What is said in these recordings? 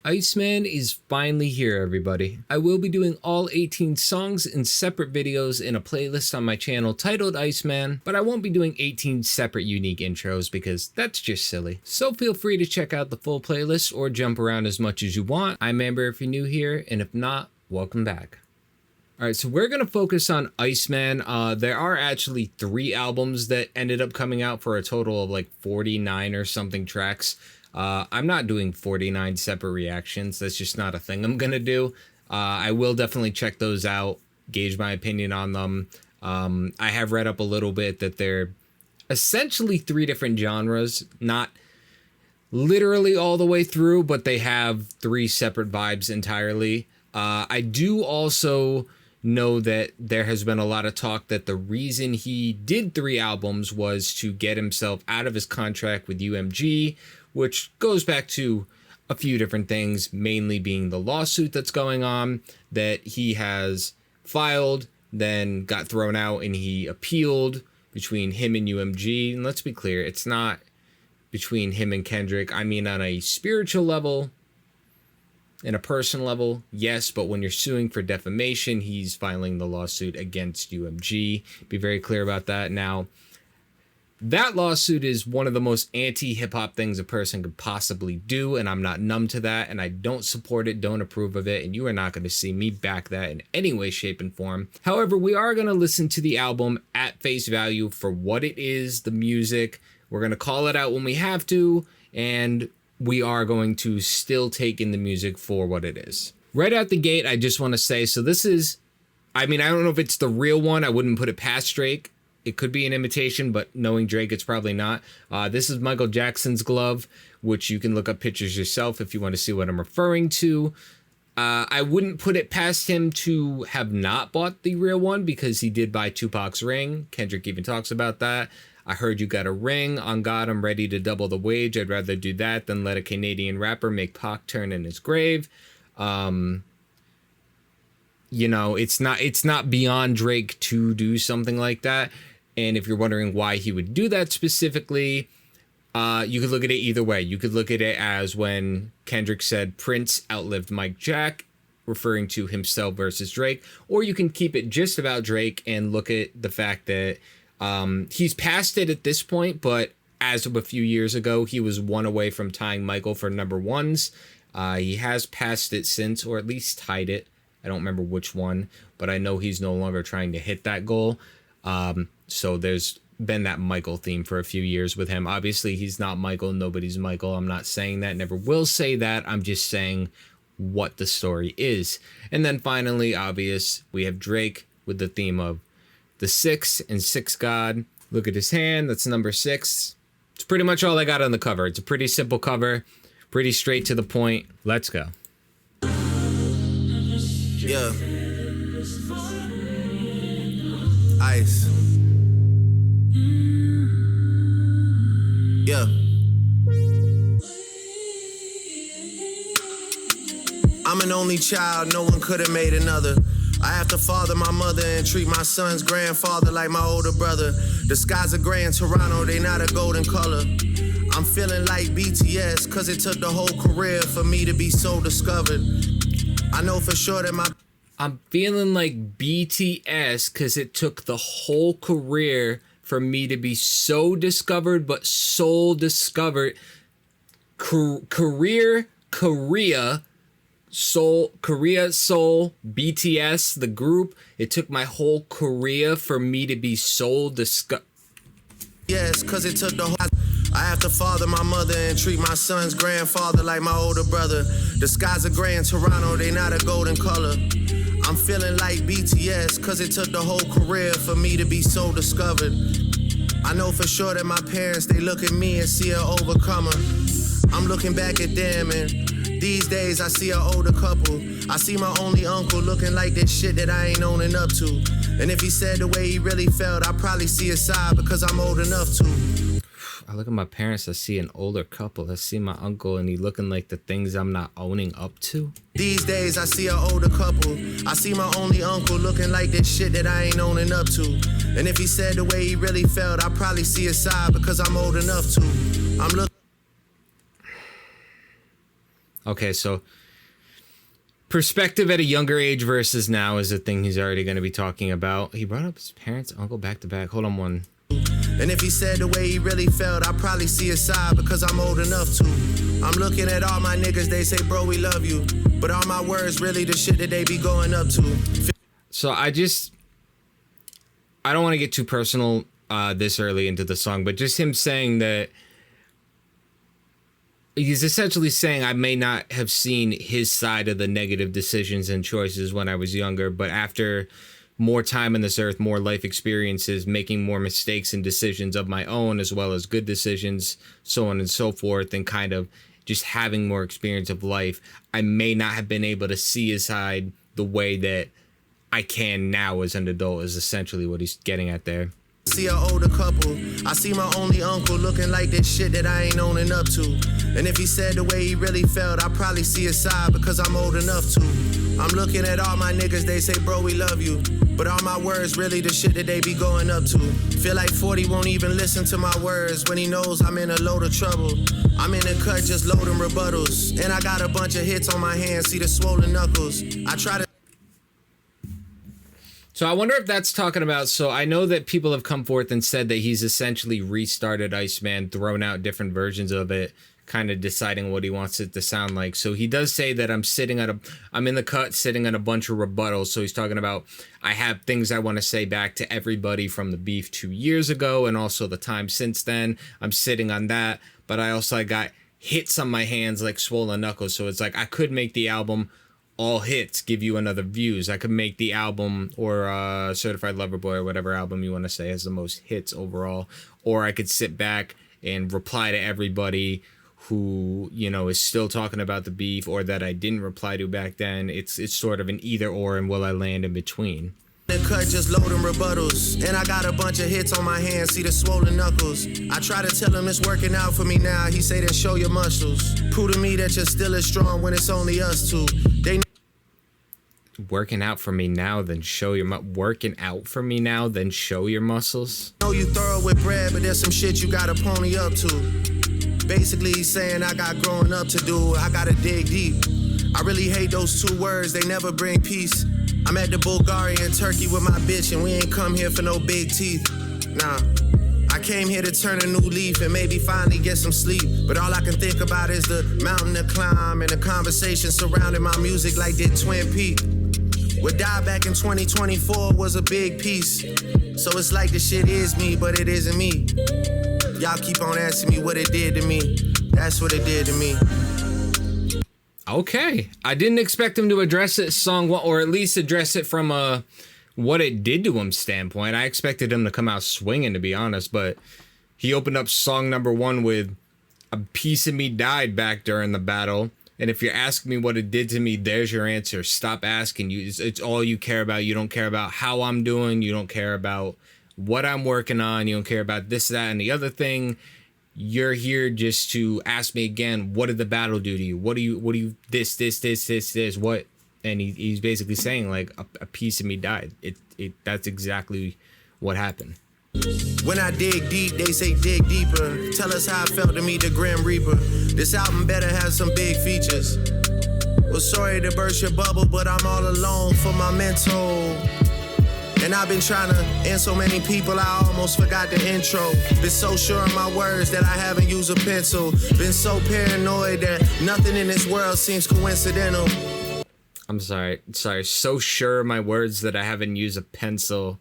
Iceman is finally here, everybody. I will be doing all 18 songs in separate videos in a playlist on my channel titled Iceman, but I won't be doing 18 separate unique intros because that's just silly. So feel free to check out the full playlist or jump around as much as you want. I'm Amber if you're new here, and if not, welcome back. Alright, so we're going to focus on Iceman. There are actually 3 albums that ended up coming out for a total of like 49 or something tracks. I'm not doing 49 separate reactions. That's just not a thing I'm gonna do. I will definitely check those out, gauge my opinion on them. I have read up a little bit that they're essentially 3 different genres, not literally all the way through, but they have 3 separate vibes entirely. I do also know that there has been a lot of talk that the reason he did 3 albums was to get himself out of his contract with UMG, which goes back to a few different things, mainly being the lawsuit that's going on that he has filed, then got thrown out, and he appealed between him and UMG. And let's be clear, it's not between him and Kendrick. I mean, on a spiritual level, in a personal level, yes, but when you're suing for defamation, he's filing the lawsuit against UMG. Be very clear about that. Now, that lawsuit is one of the most anti-hip-hop things a person could possibly do, and I'm not numb to that, and I don't support it, don't approve of it, and you are not going to see me back that in any way, shape, and form. However, we are going to listen to the album at face value for what it is, the music. We're going to call it out when we have to, and we are going to still take in the music for what it is. Right out the gate, I just want to say, so this is, I mean, I don't know if it's the real one. I wouldn't put it past Drake. It could be an imitation, but knowing Drake, it's probably not. This is Michael Jackson's glove, which you can look up pictures yourself if you want to see what I'm referring to. I wouldn't put it past him to have not bought the real one because he did buy Tupac's ring. Kendrick even talks about that. I heard you got a ring. On God, I'm ready to double the wage. I'd rather do that than let a Canadian rapper make Pac turn in his grave. You know, it's not beyond Drake to do something like that. And if you're wondering why he would do that specifically, you could look at it either way. You could look at it as when Kendrick said Prince outlived Mike Jack, referring to himself versus Drake. Or you can keep it just about Drake and look at the fact that he's past it at this point, but as of a few years ago, he was 1 away from tying Michael for number ones. He has passed it since, or at least tied it. I don't remember which one, but I know he's no longer trying to hit that goal. So there's been that Michael theme for a few years with him. Obviously, he's not Michael. Nobody's Michael. I'm not saying that. Never will say that. I'm just saying what the story is. And then finally, obvious, we have Drake with the theme of the 6 and 6 God. Look at his hand. That's number 6. It's pretty much all I got on the cover. It's a pretty simple cover. Pretty straight to the point. Let's go. Yeah. Ice. Yeah. I'm an only child, no one could have made another. I have to father my mother and treat my son's grandfather like my older brother. The skies are gray in Toronto, they not a golden color. I'm feeling like BTS, cause it took the whole career for me to be so discovered. I know for sure that I'm feeling like BTS because it took the whole career for me to be so discovered, but soul discovered. Korea, Soul, BTS, the group. It took my whole career for me to be soul discovered. Yes, cause it took the whole... I have to father my mother and treat my son's grandfather like my older brother. The skies are gray in Toronto, they not a golden color. I'm feeling like BTS, cause it took the whole career for me to be so discovered. I know for sure that my parents, they look at me and see an overcomer. I'm looking back at them and these days I see an older couple. I see my only uncle looking like this shit that I ain't owning up to. And if he said the way he really felt, I'd probably see his side because I'm old enough to. I look at my parents, I see an older couple. I see my uncle and he looking like the things I'm not owning up to. These days I see an older couple. I see my only uncle looking like this shit that I ain't owning up to. And if he said the way he really felt, I'd probably see his side because I'm old enough to. Okay, so perspective at a younger age versus now is a thing he's already going to be talking about. He brought up his parents, uncle back to back. Hold on one. And if he said the way he really felt, I'd probably see his side because I'm old enough to. I'm looking at all my niggas, they say, bro, we love you. But all my words really the shit that they be going up to. So I don't want to get too personal this early into the song, but just him saying that he's essentially saying I may not have seen his side of the negative decisions and choices when I was younger, but after more time on this earth, more life experiences, making more mistakes and decisions of my own, as well as good decisions, so on and so forth, and kind of just having more experience of life, I may not have been able to see his side the way that I can now as an adult, is essentially what he's getting at there. See an older couple, I see my only uncle looking like this shit that I ain't owning up to. And if he said the way he really felt, I'd probably see his side because I'm old enough to. I'm looking at all my niggas, they say, bro, we love you. But all my words really the shit that they be going up to. Feel like 40 won't even listen to my words when he knows I'm in a load of trouble. I'm in the cut just loading rebuttals. And I got a bunch of hits on my hands, see the swollen knuckles. I try to... So I wonder if that's talking about, so I know that people have come forth and said that he's essentially restarted Iceman, thrown out different versions of it, kind of deciding what he wants it to sound like. So he does say that I'm in the cut sitting on a bunch of rebuttals. So he's talking about, I have things I want to say back to everybody from the beef 2 years ago and also the time since then. I'm sitting on that, but I got hits on my hands like swollen knuckles. So it's like I could make the album all hits, give you another views. I could make the album, or Certified Lover Boy, or whatever album you want to say has the most hits overall, or I could sit back and reply to everybody who, you know, is still talking about the beef or that I didn't reply to back then. It's sort of an either or, and will I land in between? The cut just loading rebuttals. And I got a bunch of hits on my hands, see the swollen knuckles. I try to tell him it's working out for me now. He say then show your muscles. Prove to me that you're still as strong when it's only us two. They Working out for me now, then show your working out for me now, then show your muscles. know you thorough with bread, but there's some shit you gotta pony up to. Basically, he's saying I got growing up to do. I gotta dig deep. I really hate those two words, they never bring peace. I'm at the Bulgarian Turkey with my bitch, and we ain't come here for no big teeth. Nah, I came here to turn a new leaf and maybe finally get some sleep. But all I can think about is the mountain to climb and the conversation surrounding my music like did Twin Peaks. What died back in 2024 was a big piece. So it's like the shit is me, but it isn't me. Y'all keep on asking me what it did to me. That's what it did to me. Okay. I didn't expect him to address it song, or at least address it from a what it did to him standpoint. I expected him to come out swinging, to be honest, but he opened up song number 1 with "A Piece of Me Died" back during the battle. And if you're asking me what it did to me, there's your answer. Stop asking. It's all you care about. You don't care about how I'm doing. You don't care about what I'm working on. You don't care about this, that, and the other thing. You're here just to ask me again, what did the battle do to you? What do you, this, what? And he's basically saying, like, a piece of me died. That's exactly what happened. When I dig deep, they say dig deeper. Tell us how it felt to meet the Grim Reaper. This album better have some big features. Well, sorry to burst your bubble, but I'm all alone for my mental. And I've been trying to end so many people, I almost forgot the intro. Been so sure of my words that I haven't used a pencil. Been so paranoid that nothing in this world seems coincidental. I'm sorry. So sure of my words that I haven't used a pencil.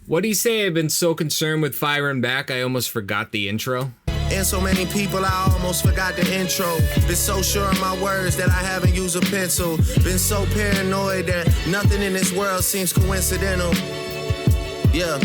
What'd he say? I've been so concerned with firing back, I almost forgot the intro. And so many people, I almost forgot the intro. Been so sure of my words that I haven't used a pencil. Been so paranoid that nothing in this world seems coincidental. Yeah.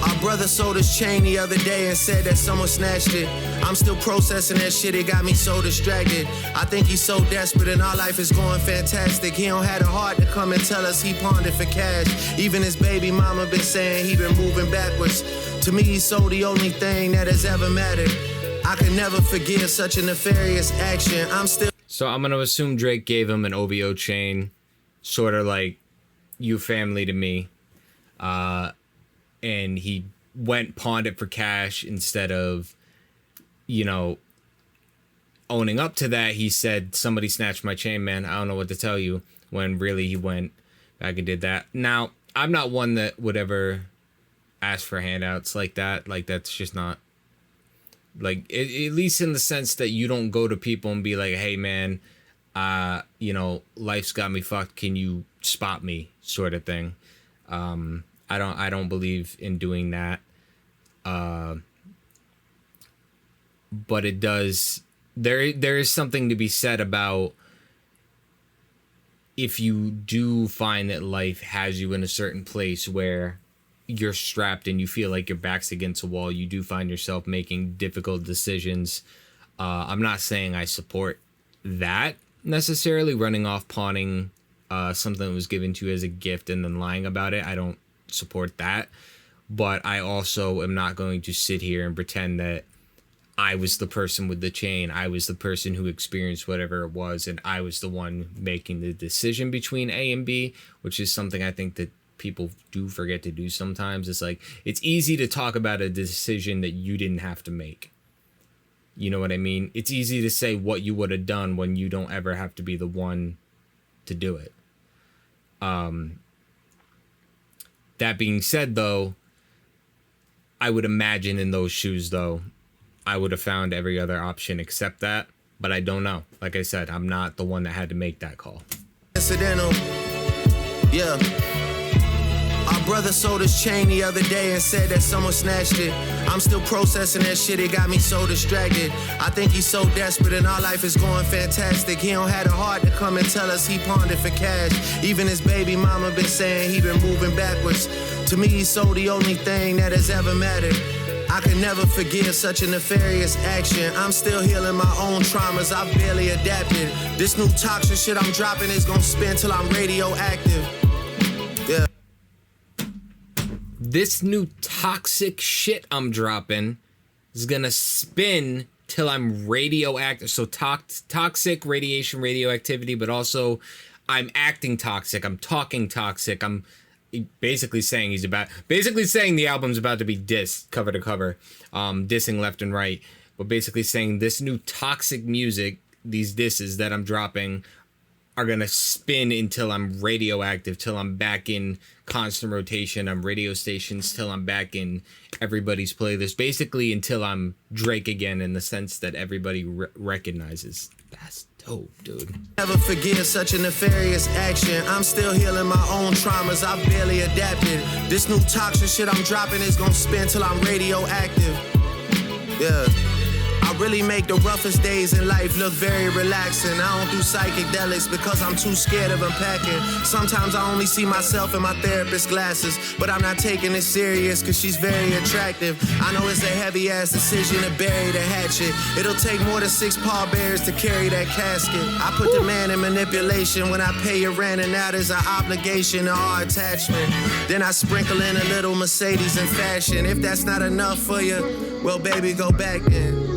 Our brother sold his chain the other day and said that someone snatched it. I'm still processing that shit, it got me so distracted. I think he's so desperate and our life is going fantastic. He don't have the heart to come and tell us he pawned it for cash. Even his baby mama been saying he been moving backwards. To me, he sold the only thing that has ever mattered. I can never forgive such a nefarious action. So I'm gonna assume Drake gave him an OVO chain, sort of like you family to me. And he pawned it for cash instead of, you know, owning up to that, he said, somebody snatched my chain, man. I don't know what to tell you, when really he went back and did that. Now, I'm not one that would ever ask for handouts like that. Like, that's just not, like, at least in the sense that you don't go to people and be like, hey, man, you know, life's got me fucked. Can you spot me, sort of thing. I don't believe in doing that. But it does, there is something to be said about if you do find that life has you in a certain place where you're strapped and you feel like your back's against a wall, you do find yourself making difficult decisions. I'm not saying I support that necessarily, running off, pawning something that was given to you as a gift and then lying about it. I don't support that. But I also am not going to sit here and pretend that I was the person with the chain. I was the person who experienced whatever it was, and I was the one making the decision between A and B, which is something I think that people do forget to do sometimes. It's like, it's easy to talk about a decision that you didn't have to make. You know what I mean? It's easy to say what you would have done when you don't ever have to be the one to do it. That being said, though, I would imagine in those shoes, though, I would have found every other option except that, but I don't know. Like I said, I'm not the one that had to make that call. Incidental, yeah. Our brother sold his chain the other day and said that someone snatched it. I'm still processing that shit, it got me so distracted. I think he's so desperate and our life is going fantastic. He don't have the heart to come and tell us he pawned it for cash. Even his baby mama been saying he been moving backwards. To me, he sold the only thing that has ever mattered. I can never forgive such a nefarious action. I'm still healing my own traumas, I've barely adapted. This new toxic shit I'm dropping is gonna spin till I'm radioactive. Yeah. This new toxic shit I'm dropping is gonna spin till I'm radioactive. So toxic, radiation, radioactivity, but also I'm acting toxic, I'm talking toxic, I'm basically saying the album's about to be dissed cover to cover, dissing left and right, but basically saying this new toxic music, these disses that I'm dropping are gonna spin until I'm radioactive, till I'm back in constant rotation on radio stations, till I'm back in everybody's playlist, basically until I'm Drake again, in the sense that everybody recognizes. That's dope, dude. Never forgive such a nefarious action. I'm still healing my own traumas, I've barely adapted. This new toxic shit I'm dropping is gonna spin till I'm radioactive. Yeah. I really make the roughest days in life look very relaxing. I don't do psychedelics because I'm too scared of unpacking. Sometimes I only see myself in my therapist's glasses, but I'm not taking it serious cause she's very attractive. I know it's a heavy ass decision to bury the hatchet. It'll take more than 6 pallbearers to carry that casket. I put the man in manipulation when I pay your rent, and now there's an obligation to our attachment. Then I sprinkle in a little Mercedes in fashion. If that's not enough for you, well baby, go back then.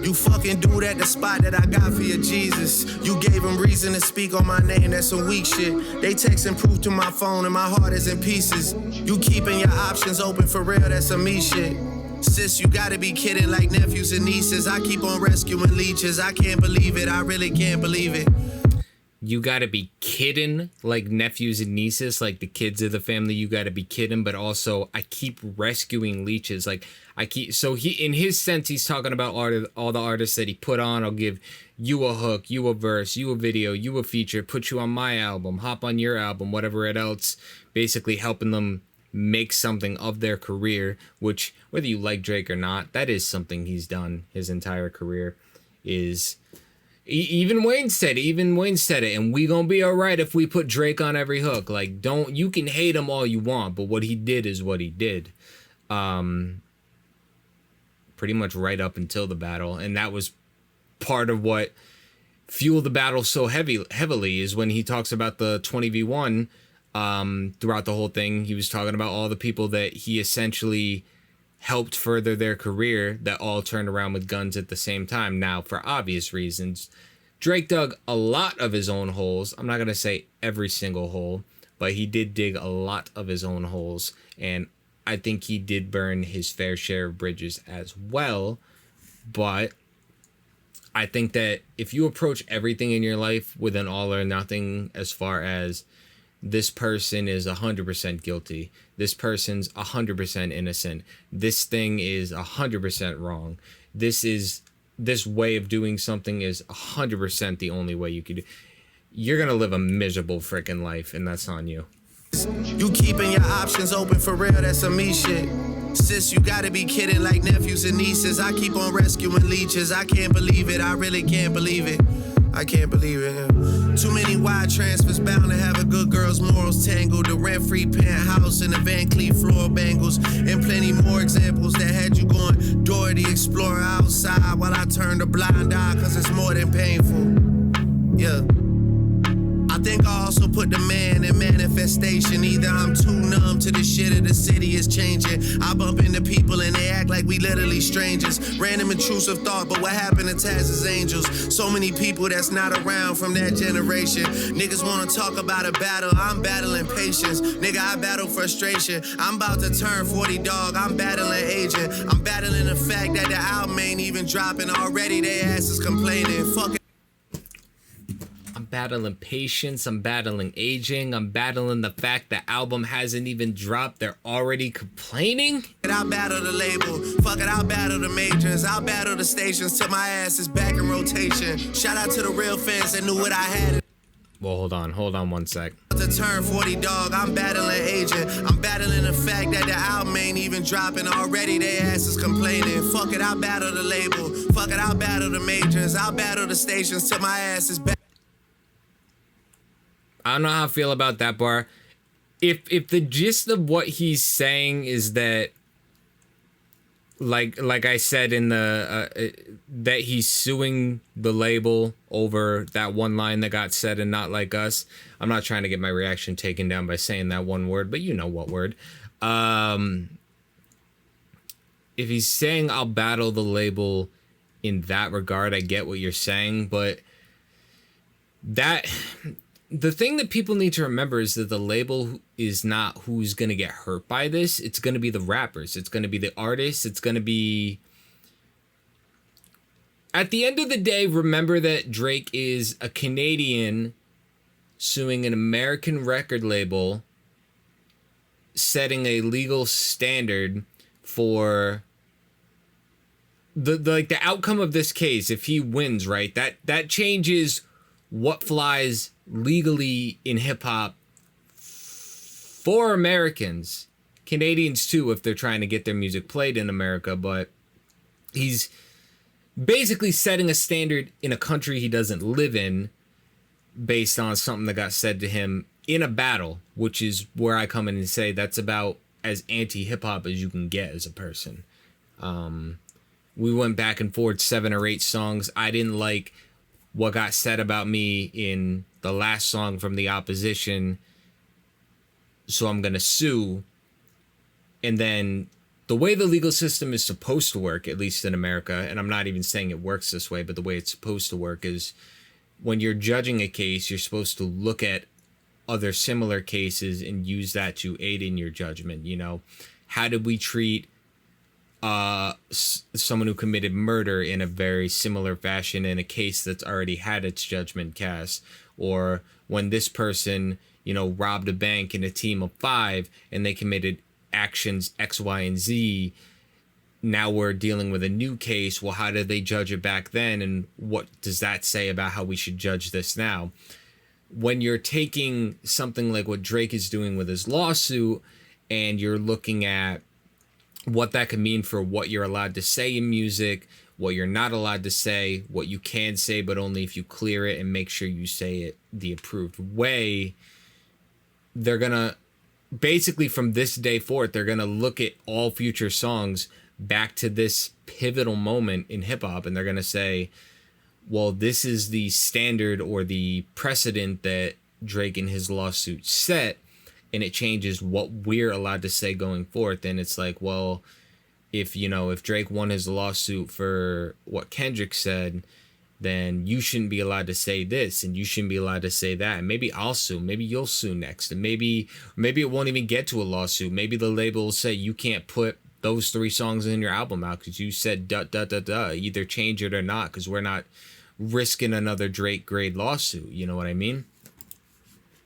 You fucking dude at the spot that I got for you, Jesus. You gave him reason to speak on my name, that's some weak shit. They texting proof to my phone and my heart is in pieces. You keeping your options open for real, that's some me shit. Sis, you gotta be kidding, like nephews and nieces. I keep on rescuing leeches, I can't believe it, I really can't believe it. You gotta be kidding, like nephews and nieces, like the kids of the family, you gotta be kidding. But also, I keep rescuing leeches, like so he, in his sense, he's talking about all the artists that he put on. I'll give you a hook, you a verse, you a video, you a feature, put you on my album, hop on your album, whatever it else, basically helping them make something of their career, which, whether you like Drake or not, that is something he's done his entire career. Is even Wayne said it, and we gonna be all right if we put Drake on every hook. Like, you can hate him all you want, but what he did is what he did. Pretty much right up until the battle, and that was part of what fueled the battle so heavily, is when he talks about the 20v1. Throughout the whole thing, he was talking about all the people that he essentially helped further their career that all turned around with guns at the same time. Now, for obvious reasons, Drake dug a lot of his own holes. I'm not going to say every single hole, but he did dig a lot of his own holes, and I think he did burn his fair share of bridges as well. But I think that if you approach everything in your life with an all or nothing, as far as this person is 100% guilty, this person's 100% innocent, this thing is 100% wrong, this way of doing something is 100% the only way you could do, you're gonna live a miserable freaking life, and that's on you. You keeping your options open for real, that's some me shit. Sis, you gotta be kidding, like nephews and nieces. I keep on rescuing leeches. I can't believe it, I really can't believe it. I can't believe it. Too many wide transfers, bound to have a good girl's morals tangled. The rent-free penthouse and the Van Cleef floral bangles. And plenty more examples that had you going Dora the Explorer outside while I turned a blind eye, cause it's more than painful. Yeah. I think I also put the man in manifestation. Either I'm too numb to the shit or the city is changing. I bump into people and they act like we literally strangers. Random intrusive thought, but what happened to Taz's angels? So many people that's not around from that generation. Niggas wanna talk about a battle, I'm battling patience. Nigga, I battle frustration. I'm about to turn 40, dog, I'm battling aging. I'm battling the fact that the album ain't even dropping. Already they asses complaining. Fuck it. I'm battling patience, I'm battling aging, I'm battling the fact the album hasn't even dropped, they're already complaining? I'll battle the label, fuck it, I'll battle the majors, I'll battle the stations till my ass is back in rotation. Shout out to the real fans that knew what I had. Well, hold on one sec. To turn 40, dog, I'm battling aging. I'm battling the fact that the album ain't even dropping. Already they asses complaining. Fuck it, I'll battle the label, fuck it, I'll battle the majors, I'll battle the stations till my ass is back. I don't know how I feel about that bar. If the gist of what he's saying is that, like I said in the that he's suing the label over that one line that got said and not like us. I'm not trying to get my reaction taken down by saying that one word, but you know what word. If he's saying I'll battle the label in that regard, I get what you're saying, but the thing that people need to remember is that the label is not who's going to get hurt by this. It's going to be the rappers. It's going to be the artists. It's going to be... At the end of the day, remember that Drake is a Canadian suing an American record label, setting a legal standard for the outcome of this case. If he wins, right, that changes what flies legally in hip-hop for Americans, Canadians too, if they're trying to get their music played in America. But he's basically setting a standard in a country he doesn't live in based on something that got said to him in a battle, which is where I come in and say that's about as anti-hip-hop as you can get as a person. We went back and forth 7 or 8 songs. I didn't like what got said about me in the last song from the opposition, so I'm gonna sue. And then the way the legal system is supposed to work, at least in America, and I'm not even saying it works this way, but the way it's supposed to work is when you're judging a case, you're supposed to look at other similar cases and use that to aid in your judgment. You know, how did we treat someone who committed murder in a very similar fashion in a case that's already had its judgment cast? Or when this person, you know, robbed a bank in a team of 5 and they committed actions X, Y, and Z. Now we're dealing with a new case. Well, how did they judge it back then? And what does that say about how we should judge this now? When you're taking something like what Drake is doing with his lawsuit and you're looking at what that could mean for what you're allowed to say in music, what you're not allowed to say, what you can say, but only if you clear it and make sure you say it the approved way, they're going to, basically from this day forth, they're going to look at all future songs back to this pivotal moment in hip-hop, and they're going to say, well, this is the standard or the precedent that Drake in his lawsuit set, and it changes what we're allowed to say going forth. And it's like, well, if Drake won his lawsuit for what Kendrick said, then you shouldn't be allowed to say this and you shouldn't be allowed to say that. And maybe I'll sue. Maybe you'll sue next. And maybe it won't even get to a lawsuit. Maybe the label will say you can't put those 3 songs in your album out because you said either change it or not, because we're not risking another Drake grade lawsuit. You know what I mean?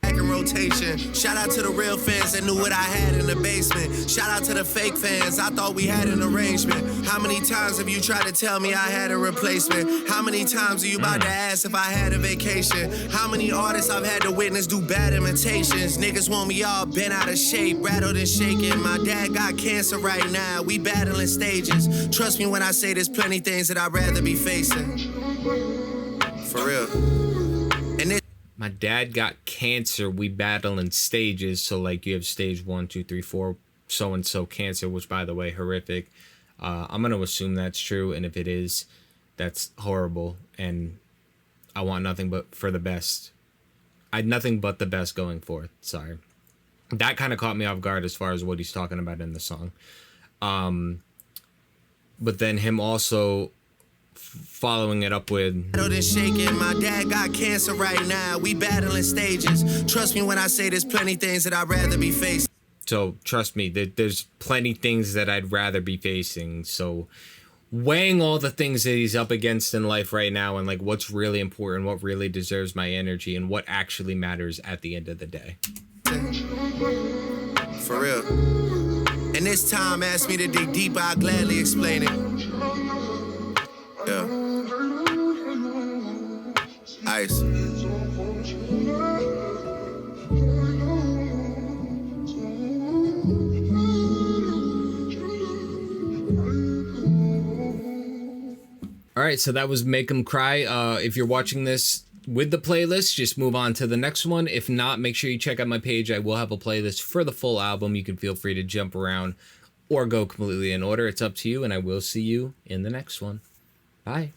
Back in rotation. Shout out to the real fans that knew what I had in the basement. Shout out to the fake fans. I thought we had an arrangement. How many times have you tried to tell me I had a replacement? How many times are you about to ask if I had a vacation? How many artists I've had to witness do bad imitations? Niggas want me all bent out of shape, rattled and shaking. My dad got cancer right now. We battling stages. Trust me when I say there's plenty things that I'd rather be facing. For real. My dad got cancer. We battle in stages. So like you have stage 1, 2, 3, 4, so and so cancer, which by the way, horrific. I'm gonna assume that's true, and if it is, that's horrible. And I want nothing but for the best. I had nothing but the best going forth. Sorry, that kind of caught me off guard as far as what he's talking about in the song. But then him also following it up with shaking. My dad got cancer right now. We battling stages. Trust me when I say there's plenty things that I'd rather be facing. So trust me, there's plenty things that I'd rather be facing. So weighing all the things that he's up against in life right now and like what's really important, what really deserves my energy, and what actually matters at the end of the day. For real. And this time asked me to dig deeper, I'll gladly explain it. Yeah. Ice. All right, so that was Make 'Em Cry. If you're watching this with the playlist, just move on to the next one. If not, make sure you check out my page. I will have a playlist for the full album. You can feel free to jump around or go completely in order. It's up to you, and I will see you in the next one. Bye.